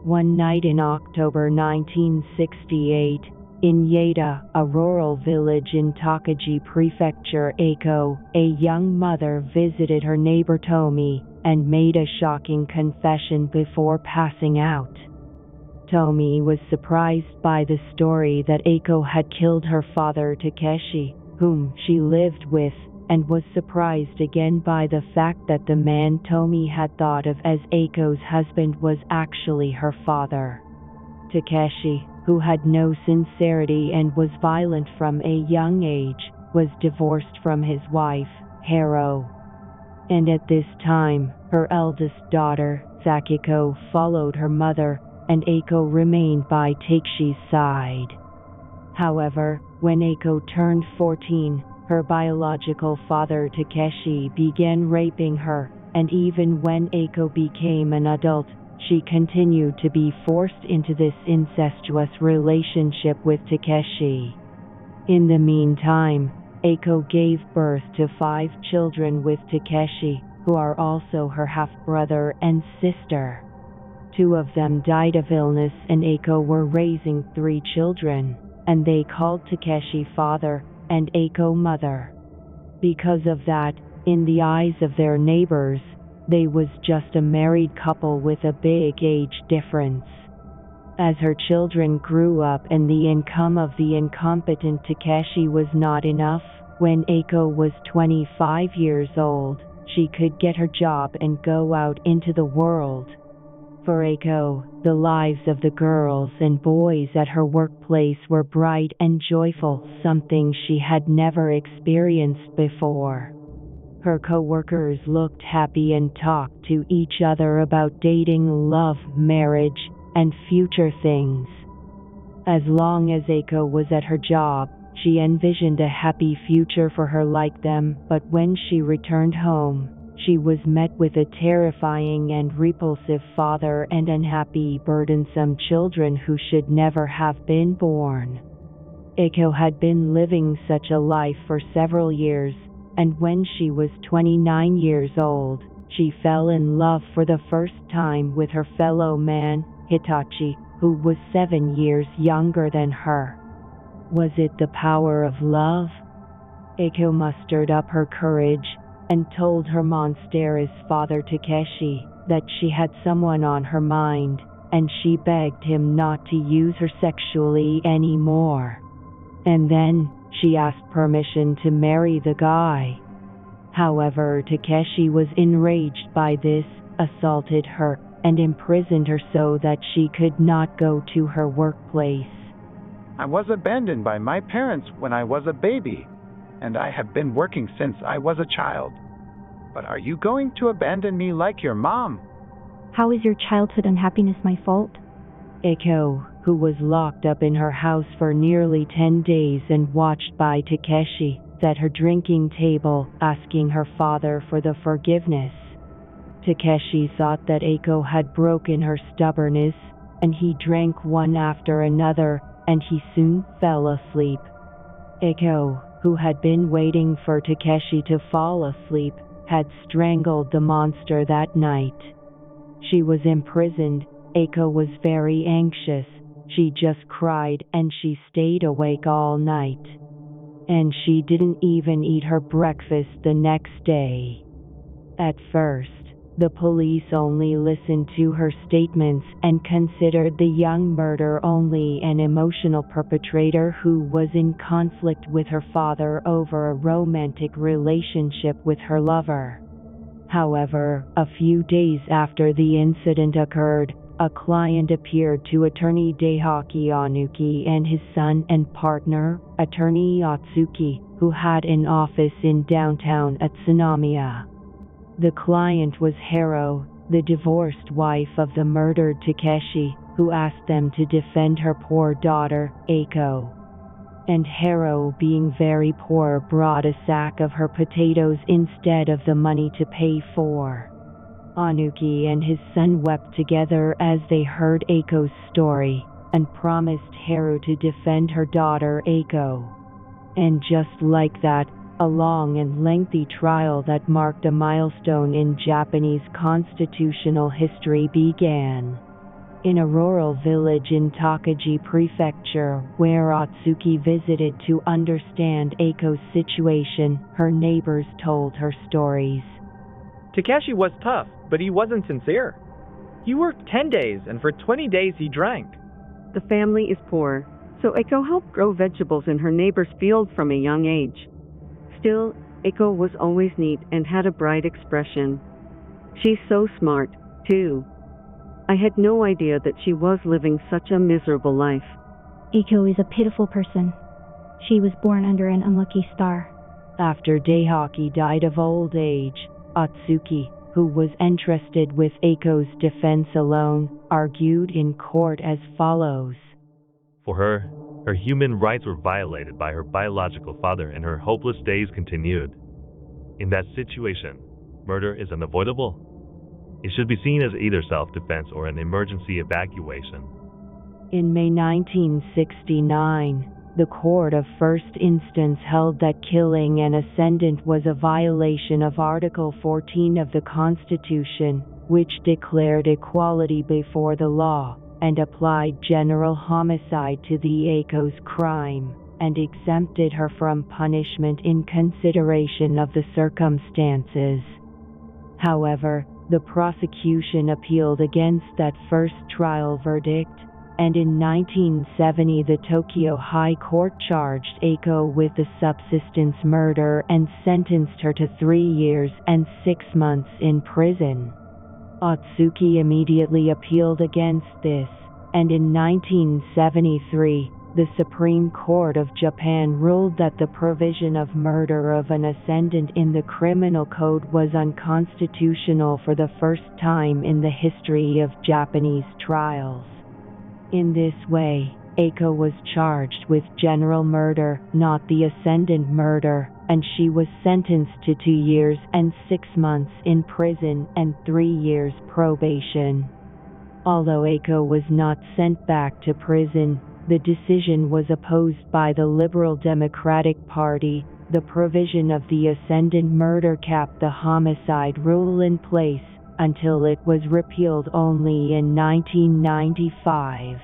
One night in October 1968, in Yaita, a rural village in Tochigi Prefecture, Eiko, a young mother visited her neighbor Tomi and made a shocking confession before passing out. Tomi was surprised by the story that Eiko had killed her father Takeshi, whom she lived with, and was surprised again by the fact that the man Tomi had thought of as Eiko's husband was actually her father. Takeshi, who had no sincerity and was violent from a young age, was divorced from his wife, Hiro. And at this time, her eldest daughter, Sakiko, followed her mother, and Eiko remained by Takeshi's side. However, when Eiko turned 14, her biological father Takeshi began raping her, and even when Eiko became an adult, she continued to be forced into this incestuous relationship with Takeshi. In the meantime, Eiko gave birth to 5 children with Takeshi, who are also her half-brother and sister. 2 of them died of illness, and Eiko were raising 3 children, and they called Takeshi father and Eiko mother. Because of that, in the eyes of their neighbors, they was just a married couple with a big age difference. As her children grew up and the income of the incompetent Takeshi was not enough, when Eiko was 25 years old, she could get her job and go out into the world. For Eiko, the lives of the girls and boys at her workplace were bright and joyful, something she had never experienced before. Her co-workers looked happy and talked to each other about dating, love, marriage, and future things. As long as Eiko was at her job, she envisioned a happy future for her like them, but when she returned home, she was met with a terrifying and repulsive father and unhappy, burdensome children who should never have been born. Eiko had been living such a life for several years, and when she was 29 years old, she fell in love for the first time with her fellow man, Hitachi, who was 7 years younger than her. Was it the power of love? Eiko mustered up her courage and told her monstrous father Takeshi that she had someone on her mind, and she begged him not to use her sexually anymore. And then, she asked permission to marry the guy. However, Takeshi was enraged by this, assaulted her, and imprisoned her so that she could not go to her workplace. I was abandoned by my parents when I was a baby, and I have been working since I was a child. But are you going to abandon me like your mom? How is your childhood unhappiness my fault? Eiko, who was locked up in her house for nearly 10 days and watched by Takeshi, sat at her drinking table, asking her father for the forgiveness. Takeshi thought that Eiko had broken her stubbornness, and he drank one after another, and he soon fell asleep. Eiko, who had been waiting for Takeshi to fall asleep, had strangled the monster that night. She was imprisoned. Eiko was very anxious. She just cried and she stayed awake all night. And she didn't even eat her breakfast the next day. At first, the police only listened to her statements and considered the young murderer only an emotional perpetrator who was in conflict with her father over a romantic relationship with her lover. However, a few days after the incident occurred, a client appeared to attorney Daihaki Anuki and his son and partner, attorney Atsuki, who had an office in downtown Utsunomiya. The client was Hiro, the divorced wife of the murdered Takeshi, who asked them to defend her poor daughter, Eiko. And Hiro, being very poor, brought a sack of her potatoes instead of the money to pay for. Anuki and his son wept together as they heard Eiko's story, and promised Hiro to defend her daughter Eiko. And just like that, a long and lengthy trial that marked a milestone in Japanese constitutional history began. In a rural village in Tochigi Prefecture, where Atsuki visited to understand Eiko's situation, her neighbors told her stories. Takeshi was tough, but he wasn't sincere. He worked 10 days, and for 20 days he drank. The family is poor, so Eiko helped grow vegetables in her neighbor's field from a young age. Still, Eiko was always neat and had a bright expression. She's so smart, too. I had no idea that she was living such a miserable life. Eiko is a pitiful person. She was born under an unlucky star. After Daihaki died of old age, Atsuki, who was entrusted with Eiko's defense alone, argued in court as follows. For her human rights were violated by her biological father and her hopeless days continued. In that situation, murder is unavoidable. It should be seen as either self-defense or an emergency evacuation. In May 1969, the Court of First Instance held that killing an ascendant was a violation of Article 14 of the Constitution, which declared equality before the law, and applied general homicide to the Eiko's crime, and exempted her from punishment in consideration of the circumstances. However, the prosecution appealed against that first trial verdict, and in 1970 the Tokyo High Court charged Eiko with the subsistence murder and sentenced her to 3 years and 6 months in prison. Atsuki immediately appealed against this, and in 1973, the Supreme Court of Japan ruled that the provision of murder of an ascendant in the Criminal Code was unconstitutional for the first time in the history of Japanese trials. In this way, Eiko was charged with general murder, not the ascendant murder, and she was sentenced to 2 years and 6 months in prison and 3 years probation. Although Eiko was not sent back to prison, the decision was opposed by the Liberal Democratic Party. The provision of the ascendant murder kept the homicide rule in place until it was repealed only in 1995.